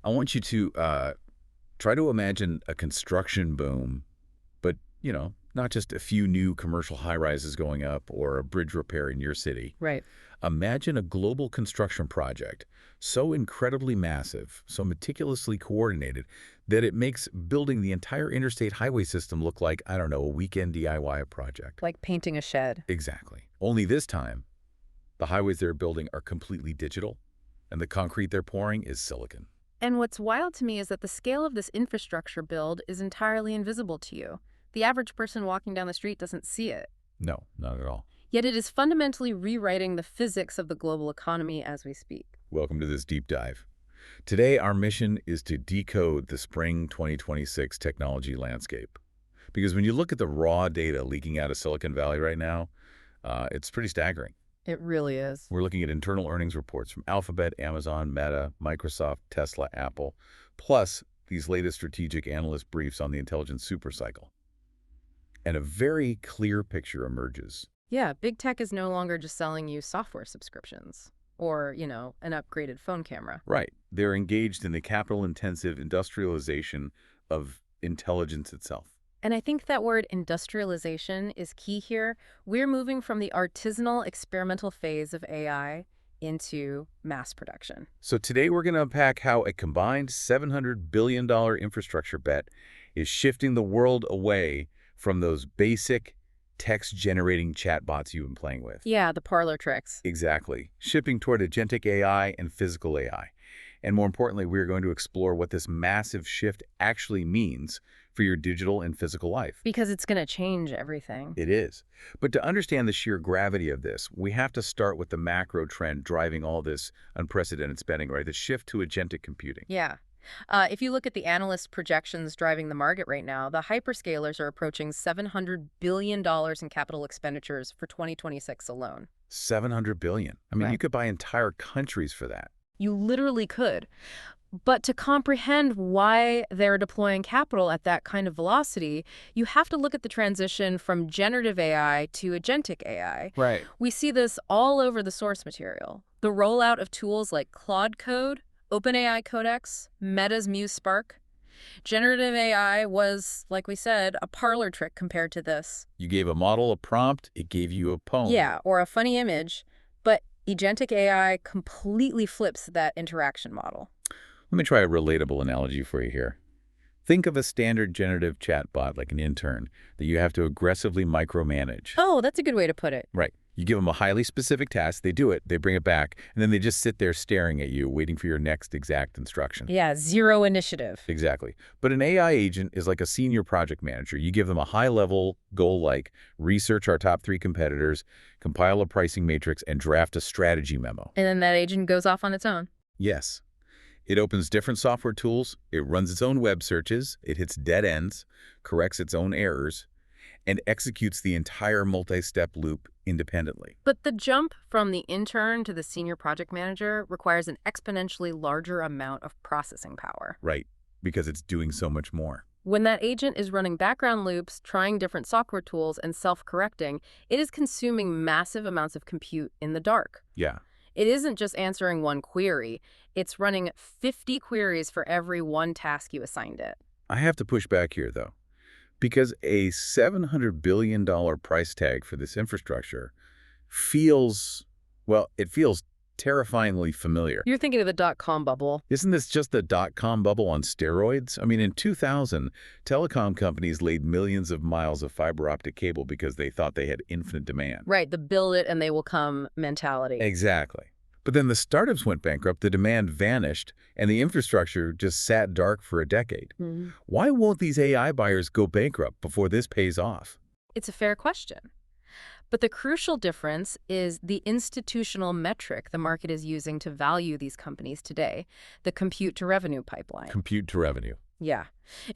I want you to try to imagine a construction boom, but, not just a few new commercial high-rises going up or a bridge repair in your city. Right. Imagine a global construction project so incredibly massive, so meticulously coordinated, that it makes building the entire interstate highway system look like, I don't know, a weekend DIY project. Like painting a shed. Exactly. Only this time, the highways they're building are completely digital, and the concrete they're pouring is silicon. And what's wild to me is that the scale of this infrastructure build is entirely invisible to you. The average person walking down the street doesn't see it. No, not at all. Yet it is fundamentally rewriting the physics of the global economy as we speak. Welcome to this deep dive. Today, our mission is to decode the spring 2026 technology landscape. Because when you look at the raw data leaking out of Silicon Valley right now, it's pretty staggering. It really is. We're looking at internal earnings reports from Alphabet, Amazon, Meta, Microsoft, Tesla, Apple, plus these latest strategic analyst briefs on the intelligence supercycle. And a very clear picture emerges. Yeah, big tech is no longer just selling you software subscriptions or, an upgraded phone camera. Right. They're engaged in the capital-intensive industrialization of intelligence itself. And I think that word industrialization is key here. We're moving from the artisanal experimental phase of AI into mass production. So today we're going to unpack how a combined $700 billion infrastructure bet is shifting the world away from those basic text-generating chatbots you've been playing with. Yeah, the parlor tricks. Exactly. Shipping toward agentic AI and physical AI. And more importantly, we're going to explore what this massive shift actually means for your digital and physical life. Because it's going to change everything. It is. But to understand the sheer gravity of this, we have to start with the macro trend driving all this unprecedented spending, right? The shift to agentic computing. Yeah. If you look at the analyst projections driving the market right now, the hyperscalers are approaching $700 billion in capital expenditures for 2026 alone. $700 billion. I mean, Right. You could buy entire countries for that. You literally could. But to comprehend why they're deploying capital at that kind of velocity, you have to look at the transition from generative AI to agentic AI. Right. We see this all over the source material. The rollout of tools like Claude Code, OpenAI Codex, Meta's Muse Spark. Generative AI was, like we said, a parlor trick compared to this. You gave a model a prompt, it gave you a poem. Yeah, or a funny image. But agentic AI completely flips that interaction model. Let me try a relatable analogy for you here. Think of a standard generative chatbot like an intern that you have to aggressively micromanage. Oh, that's a good way to put it. Right. You give them a highly specific task, they do it, they bring it back, and then they just sit there staring at you, waiting for your next exact instruction. Yeah, zero initiative. Exactly. But an AI agent is like a senior project manager. You give them a high-level goal like research our top 3 competitors, compile a pricing matrix, and draft a strategy memo. And then that agent goes off on its own. Yes. It opens different software tools, it runs its own web searches, it hits dead ends, corrects its own errors, and executes the entire multi-step loop independently. But the jump from the intern to the senior project manager requires an exponentially larger amount of processing power. Right, because it's doing so much more. When that agent is running background loops, trying different software tools, and self-correcting, it is consuming massive amounts of compute in the dark. Yeah. It isn't just answering one query. It's running 50 queries for every one task you assigned it. I have to push back here, though, because a $700 billion price tag for this infrastructure feels terrifyingly familiar. You're thinking of the dot-com bubble. Isn't this just the dot-com bubble on steroids? I mean, in 2000, telecom companies laid millions of miles of fiber optic cable because they thought they had infinite demand. Right, the build it and they will come mentality. Exactly. But then the startups went bankrupt, the demand vanished, and the infrastructure just sat dark for a decade. Mm-hmm. Why won't these AI buyers go bankrupt before this pays off? It's a fair question. But the crucial difference is the institutional metric the market is using to value these companies today, the compute-to-revenue pipeline. Compute to revenue. Yeah.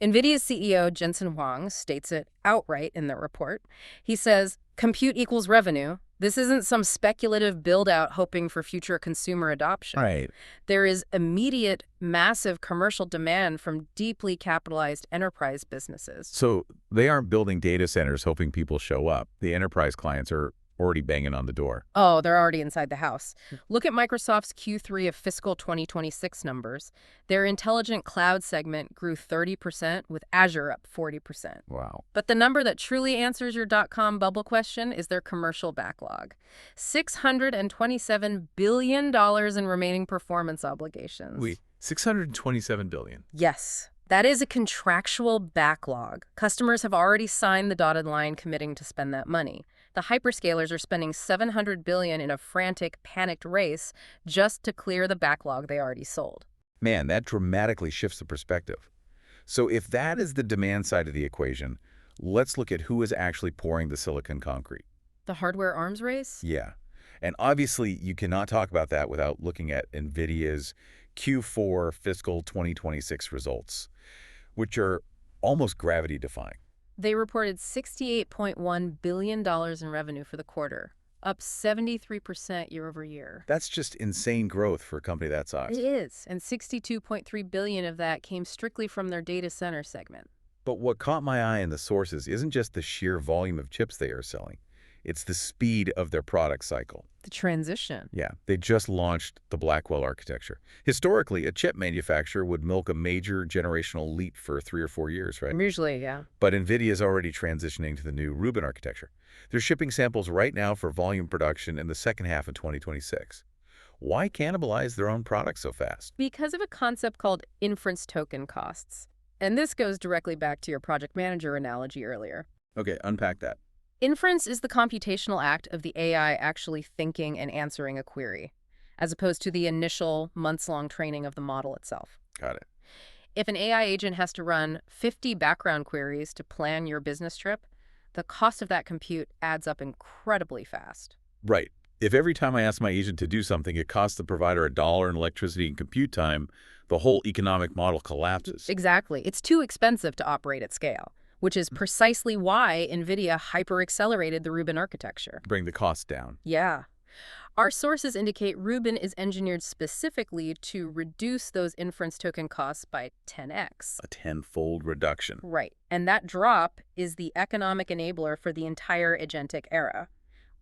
NVIDIA's CEO, Jensen Huang, states it outright in the report. He says, compute equals revenue. This isn't some speculative build-out hoping for future consumer adoption. Right. There is immediate, massive commercial demand from deeply capitalized enterprise businesses. So they aren't building data centers hoping people show up. The enterprise clients are already banging on the door. Oh, they're already inside the house. Look at Microsoft's Q3 of fiscal 2026 numbers. Their intelligent cloud segment grew 30%, with Azure up 40%. Wow. But the number that truly answers your dot-com bubble question is their commercial backlog. $627 billion in remaining performance obligations. Wait, $627 billion. Yes. That is a contractual backlog. Customers have already signed the dotted line committing to spend that money. The hyperscalers are spending $700 billion in a frantic, panicked race just to clear the backlog they already sold. Man, that dramatically shifts the perspective. So if that is the demand side of the equation, let's look at who is actually pouring the silicon concrete. The hardware arms race? Yeah. And obviously, you cannot talk about that without looking at NVIDIA's Q4 fiscal 2026 results, which are almost gravity-defying. They reported $68.1 billion in revenue for the quarter, up 73% year over year. That's just insane growth for a company that size. It is, and $62.3 billion of that came strictly from their data center segment. But what caught my eye in the sources isn't just the sheer volume of chips they are selling. It's the speed of their product cycle. The transition. Yeah, they just launched the Blackwell architecture. Historically, a chip manufacturer would milk a major generational leap for 3 or 4 years, right? Usually, yeah. But NVIDIA is already transitioning to the new Rubin architecture. They're shipping samples right now for volume production in the second half of 2026. Why cannibalize their own products so fast? Because of a concept called inference token costs. And this goes directly back to your project manager analogy earlier. Okay, unpack that. Inference is the computational act of the AI actually thinking and answering a query, as opposed to the initial months-long training of the model itself. Got it. If an AI agent has to run 50 background queries to plan your business trip, the cost of that compute adds up incredibly fast. Right. If every time I ask my agent to do something, it costs the provider $1 in electricity and compute time, the whole economic model collapses. Exactly. It's too expensive to operate at scale, which is precisely why NVIDIA hyper-accelerated the Rubin architecture. Bring the cost down. Yeah. Our sources indicate Rubin is engineered specifically to reduce those inference token costs by 10x. A tenfold reduction. Right. And that drop is the economic enabler for the entire agentic era.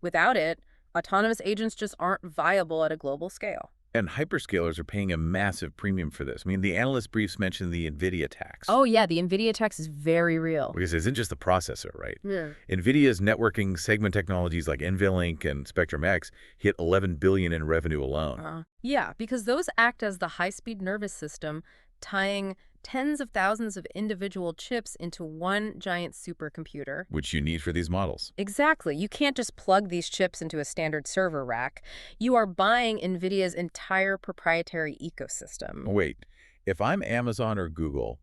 Without it, autonomous agents just aren't viable at a global scale. And hyperscalers are paying a massive premium for this. I mean, the analyst briefs mentioned the NVIDIA tax. Oh, yeah, the NVIDIA tax is very real. Because it isn't just the processor, right? Yeah. NVIDIA's networking segment technologies like NVLink and Spectrum-X hit $11 billion in revenue alone. Yeah, because those act as the high-speed nervous system, tying tens of thousands of individual chips into one giant supercomputer. Which you need for these models. Exactly. You can't just plug these chips into a standard server rack. You are buying NVIDIA's entire proprietary ecosystem. Wait, if I'm Amazon or Google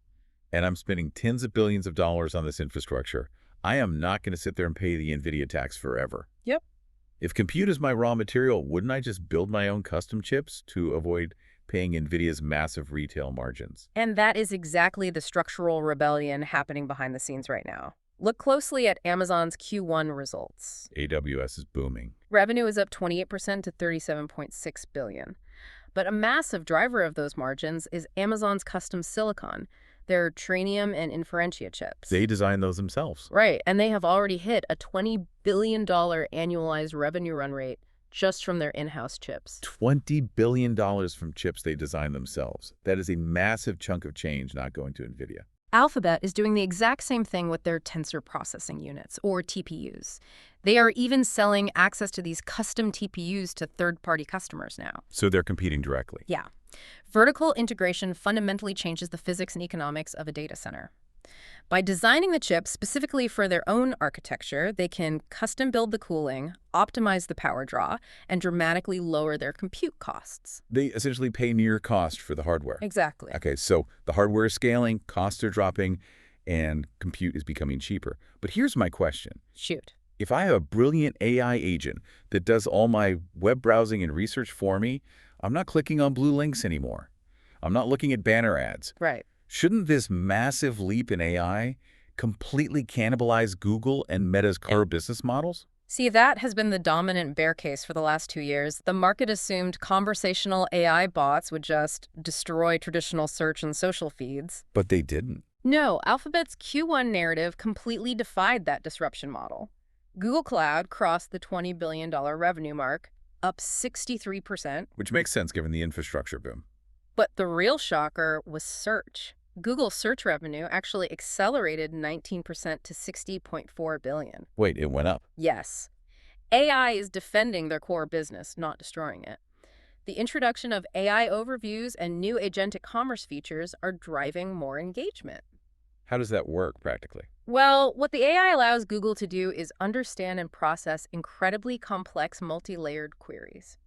and I'm spending tens of billions of dollars on this infrastructure, I am not going to sit there and pay the NVIDIA tax forever. Yep. If compute is my raw material, wouldn't I just build my own custom chips to avoid paying NVIDIA's massive retail margins? And that is exactly the structural rebellion happening behind the scenes right now. Look closely at Amazon's Q1 results. AWS is booming. Revenue is up 28% to $37.6 billion. But a massive driver of those margins is Amazon's custom silicon, their Trainium and Inferentia chips. They design those themselves. Right, and they have already hit a $20 billion annualized revenue run rate just from their in-house chips. $20 billion from chips they design themselves. That is a massive chunk of change not going to NVIDIA. Alphabet is doing the exact same thing with their tensor processing units, or TPUs. They are even selling access to these custom TPUs to third-party customers now. So they're competing directly. Yeah. Vertical integration fundamentally changes the physics and economics of a data center. By designing the chip specifically for their own architecture, they can custom build the cooling, optimize the power draw, and dramatically lower their compute costs. They essentially pay near cost for the hardware. Exactly. Okay, so the hardware is scaling, costs are dropping, and compute is becoming cheaper. But here's my question. Shoot. If I have a brilliant AI agent that does all my web browsing and research for me, I'm not clicking on blue links anymore. I'm not looking at banner ads. Right. Shouldn't this massive leap in AI completely cannibalize Google and Meta's core business models? See, that has been the dominant bear case for the last 2 years. The market assumed conversational AI bots would just destroy traditional search and social feeds. But they didn't. No, Alphabet's Q1 narrative completely defied that disruption model. Google Cloud crossed the $20 billion revenue mark, up 63%. Which makes sense given the infrastructure boom. But the real shocker was search. Google search revenue actually accelerated 19% to $60.4 billion. Wait, it went up? Yes. AI is defending their core business, not destroying it. The introduction of AI overviews and new agentic commerce features are driving more engagement. How does that work practically? Well, what the AI allows Google to do is understand and process incredibly complex multi-layered queries.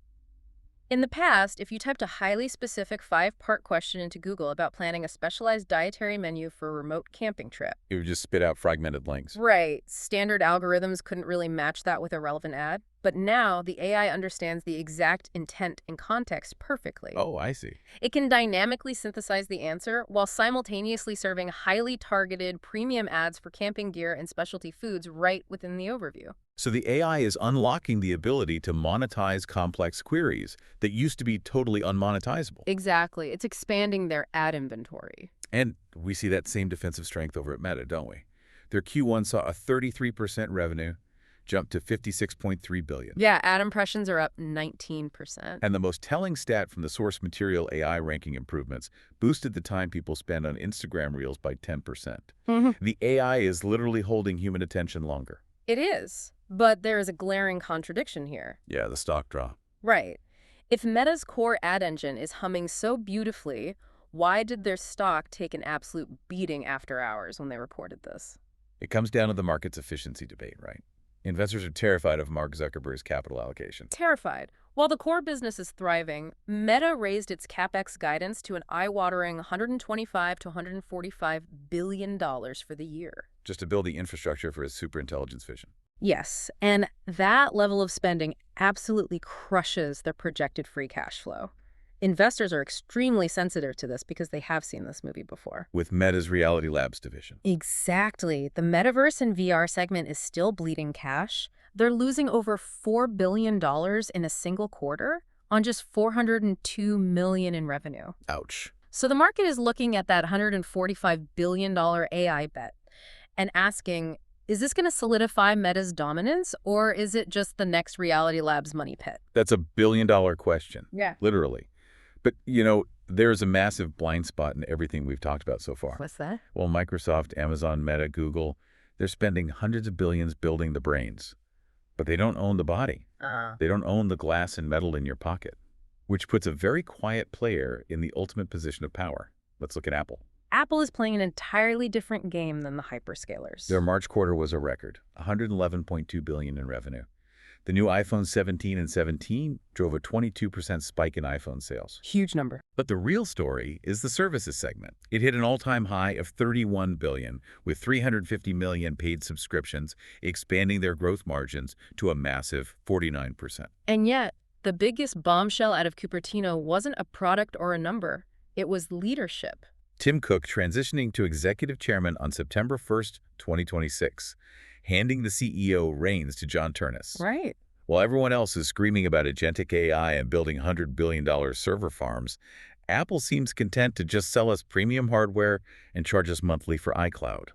In the past, if you typed a highly specific 5-part question into Google about planning a specialized dietary menu for a remote camping trip. It would just spit out fragmented links. Right. Standard algorithms couldn't really match that with a relevant ad. But now, the AI understands the exact intent and context perfectly. Oh, I see. It can dynamically synthesize the answer while simultaneously serving highly targeted premium ads for camping gear and specialty foods right within the overview. So the AI is unlocking the ability to monetize complex queries that used to be totally unmonetizable. Exactly. It's expanding their ad inventory. And we see that same defensive strength over at Meta, don't we? Their Q1 saw a 33% revenue jump to $56.3 billion. Yeah, ad impressions are up 19%. And the most telling stat from the source material AI ranking improvements boosted the time people spend on Instagram Reels by 10%. The AI is literally holding human attention longer. It is. But there is a glaring contradiction here. Yeah, the stock drop. Right. If Meta's core ad engine is humming so beautifully, why did their stock take an absolute beating after hours when they reported this? It comes down to the market's efficiency debate, right? Investors are terrified of Mark Zuckerberg's capital allocation. Terrified. While the core business is thriving, Meta raised its CapEx guidance to an eye-watering $125 to $145 billion for the year. Just to build the infrastructure for his superintelligence vision. Yes, and that level of spending absolutely crushes their projected free cash flow. Investors are extremely sensitive to this because they have seen this movie before. With Meta's Reality Labs division. Exactly. The metaverse and VR segment is still bleeding cash. They're losing over $4 billion in a single quarter on just $402 million in revenue. Ouch. So the market is looking at that $145 billion AI bet and asking, is this going to solidify Meta's dominance, or is it just the next Reality Labs money pit? That's a billion-dollar question. Yeah. Literally. But, you know, there's a massive blind spot in everything we've talked about so far. What's that? Well, Microsoft, Amazon, Meta, Google, they're spending hundreds of billions building the brains. But they don't own the body. They don't own the glass and metal in your pocket, which puts a very quiet player in the ultimate position of power. Let's look at Apple. Apple is playing an entirely different game than the hyperscalers. Their March quarter was a record, $111.2 billion in revenue. The new iPhone 17 and 17 drove a 22% spike in iPhone sales. Huge number. But the real story is the services segment. It hit an all-time high of $31 billion, with 350 million paid subscriptions, expanding their growth margins to a massive 49%. And yet, the biggest bombshell out of Cupertino wasn't a product or a number. It was leadership. Tim Cook transitioning to executive chairman on September 1st, 2026, handing the CEO reins to John Ternus. Right. While everyone else is screaming about agentic AI and building $100 billion server farms, Apple seems content to just sell us premium hardware and charge us monthly for iCloud.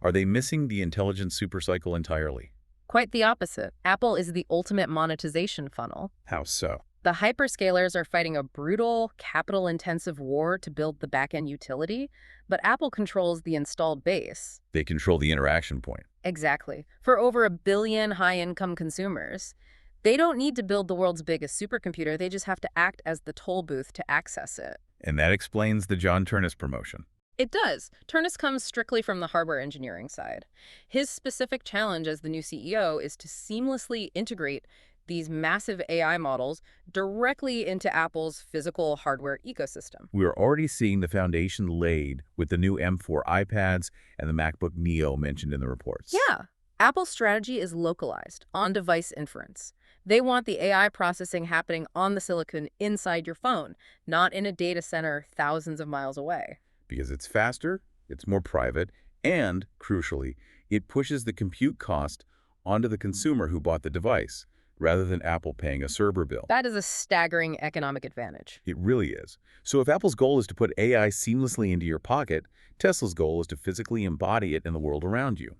Are they missing the intelligence supercycle entirely? Quite the opposite. Apple is the ultimate monetization funnel. How so? The hyperscalers are fighting a brutal, capital-intensive war to build the back-end utility, but Apple controls the installed base. They control the interaction point. Exactly. For over 1 billion high-income consumers, they don't need to build the world's biggest supercomputer. They just have to act as the toll booth to access it. And that explains the John Ternus promotion. It does. Ternus comes strictly from the hardware engineering side. His specific challenge as the new CEO is to seamlessly integrate these massive AI models directly into Apple's physical hardware ecosystem. We are already seeing the foundation laid with the new M4 iPads and the MacBook Neo mentioned in the reports. Yeah. Apple's strategy is localized, on-device inference. They want the AI processing happening on the silicon inside your phone, not in a data center thousands of miles away. Because it's faster, it's more private, and, crucially, it pushes the compute cost onto the consumer who bought the device, rather than Apple paying a server bill. That is a staggering economic advantage. It really is. So if Apple's goal is to put AI seamlessly into your pocket, Tesla's goal is to physically embody it in the world around you.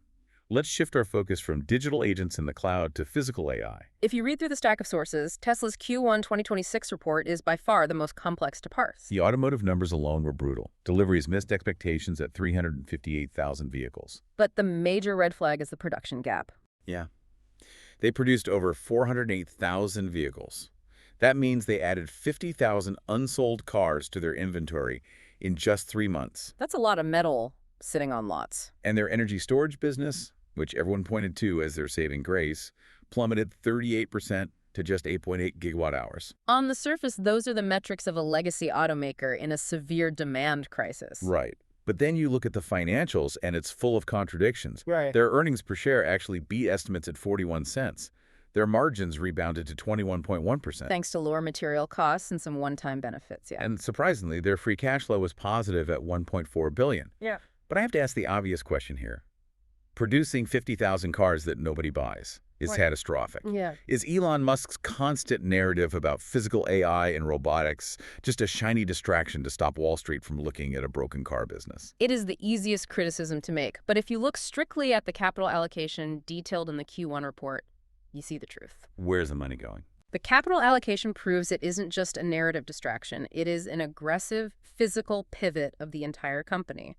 Let's shift our focus from digital agents in the cloud to physical AI. If you read through the stack of sources, Tesla's Q1 2026 report is by far the most complex to parse. The automotive numbers alone were brutal. Deliveries missed expectations at 358,000 vehicles. But the major red flag is the production gap. Yeah. They produced over 408,000 vehicles. That means they added 50,000 unsold cars to their inventory in just 3 months. That's a lot of metal sitting on lots. And their energy storage business, which everyone pointed to as their saving grace, plummeted 38% to just 8.8 gigawatt-hours. On the surface, those are the metrics of a legacy automaker in a severe demand crisis. Right. But then you look at the financials, and it's full of contradictions. Right. Their earnings per share actually beat estimates at 41 cents. Their margins rebounded to 21.1%. Thanks to lower material costs and some one-time benefits, yeah. And surprisingly, their free cash flow was positive at $1.4 billion. Yeah. But I have to ask the obvious question here. Producing 50,000 cars that nobody buys is catastrophic. Yeah. Is Elon Musk's constant narrative about physical AI and robotics just a shiny distraction to stop Wall Street from looking at a broken car business? It is the easiest criticism to make, but if you look strictly at the capital allocation detailed in the Q1 report, you see the truth. Where's the money going? The capital allocation proves it isn't just a narrative distraction. It is an aggressive physical pivot of the entire company.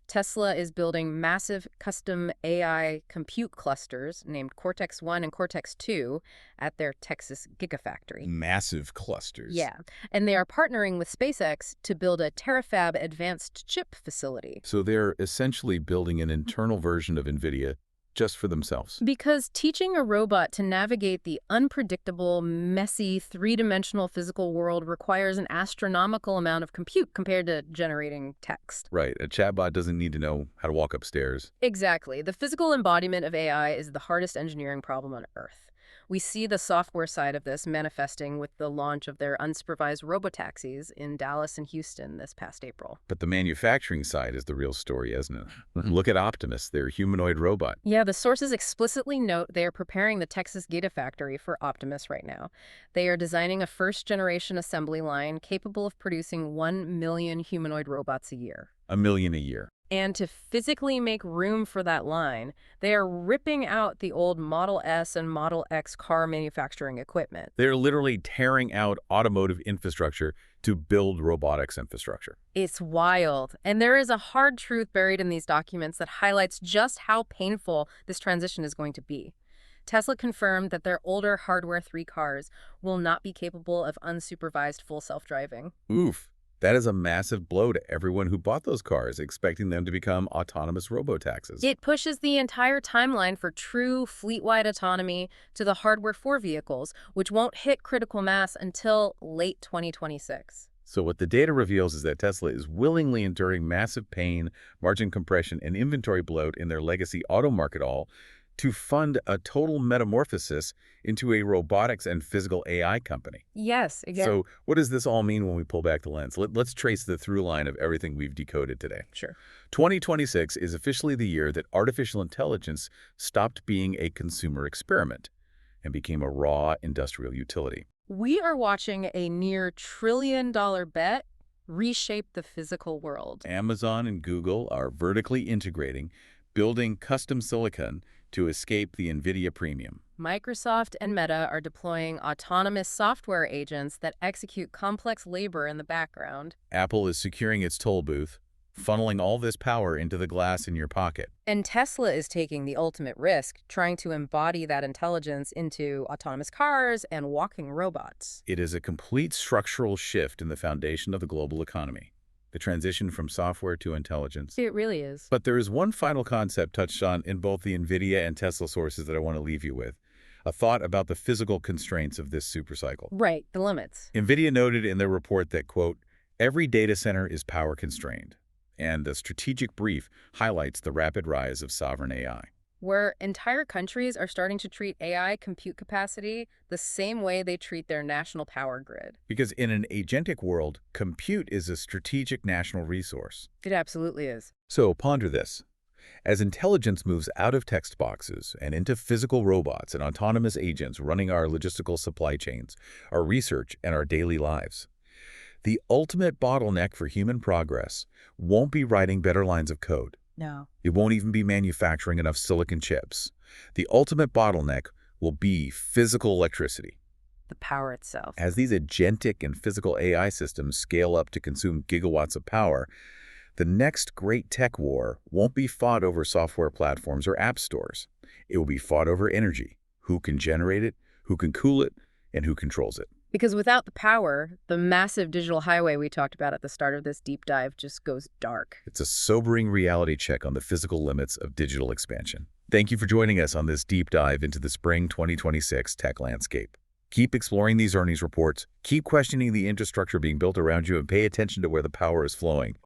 Tesla is building massive custom AI compute clusters named Cortex-1 and Cortex-2 at their Texas Gigafactory. Massive clusters. Yeah, and they are partnering with SpaceX to build a terafab advanced chip facility. So they're essentially building an internal version of NVIDIA just for themselves. Because teaching a robot to navigate the unpredictable, messy, three-dimensional physical world requires an astronomical amount of compute compared to generating text. Right. A chatbot doesn't need to know how to walk upstairs. Exactly. The physical embodiment of AI is the hardest engineering problem on Earth. We see the software side of this manifesting with the launch of their unsupervised robotaxis in Dallas and Houston this past April. But the manufacturing side is the real story, isn't it? Look at Optimus, their humanoid robot. Yeah, the sources explicitly note they are preparing the Texas Gigafactory for Optimus right now. They are designing a first-generation assembly line capable of producing 1 million humanoid robots a year. 1 million a year. And to physically make room for that line, they are ripping out the old Model S and Model X car manufacturing equipment. They're literally tearing out automotive infrastructure to build robotics infrastructure. It's wild. And there is a hard truth buried in these documents that highlights just how painful this transition is going to be. Tesla confirmed that their older Hardware 3 cars will not be capable of unsupervised full self-driving. Oof. That is a massive blow to everyone who bought those cars, expecting them to become autonomous robotaxis. It pushes the entire timeline for true fleet-wide autonomy to the Hardware 4 vehicles, which won't hit critical mass until late 2026. So what the data reveals is that Tesla is willingly enduring massive pain, margin compression, and inventory bloat in their legacy auto market all to fund a total metamorphosis into a robotics and physical AI company. Yes, again. So what does this all mean when we pull back the lens? Let's trace the through line of everything we've decoded today. Sure. 2026 is officially the year that artificial intelligence stopped being a consumer experiment and became a raw industrial utility. We are watching a near $1 trillion bet reshape the physical world. Amazon and Google are vertically integrating, building custom silicon to escape the NVIDIA premium. Microsoft and Meta are deploying autonomous software agents that execute complex labor in the background. Apple is securing its toll booth, funneling all this power into the glass in your pocket. And Tesla is taking the ultimate risk, trying to embody that intelligence into autonomous cars and walking robots. It is a complete structural shift in the foundation of the global economy. The transition from software to intelligence. It really is. But there is one final concept touched on in both the NVIDIA and Tesla sources that I want to leave you with. A thought about the physical constraints of this supercycle. Right, the limits. NVIDIA noted in their report that, quote, every data center is power constrained, and the strategic brief highlights the rapid rise of sovereign AI. Where entire countries are starting to treat AI compute capacity the same way they treat their national power grid. Because in an agentic world, compute is a strategic national resource. It absolutely is. So ponder this. As intelligence moves out of text boxes and into physical robots and autonomous agents running our logistical supply chains, our research, and our daily lives, the ultimate bottleneck for human progress won't be writing better lines of code. No. It won't even be manufacturing enough silicon chips. The ultimate bottleneck will be physical electricity. The power itself. As these agentic and physical AI systems scale up to consume gigawatts of power, the next great tech war won't be fought over software platforms or app stores. It will be fought over energy. Who can generate it, who can cool it, and who controls it. Because without the power, the massive digital highway we talked about at the start of this deep dive just goes dark. It's a sobering reality check on the physical limits of digital expansion. Thank you for joining us on this deep dive into the spring 2026 tech landscape. Keep exploring these earnings reports, keep questioning the infrastructure being built around you, and pay attention to where the power is flowing.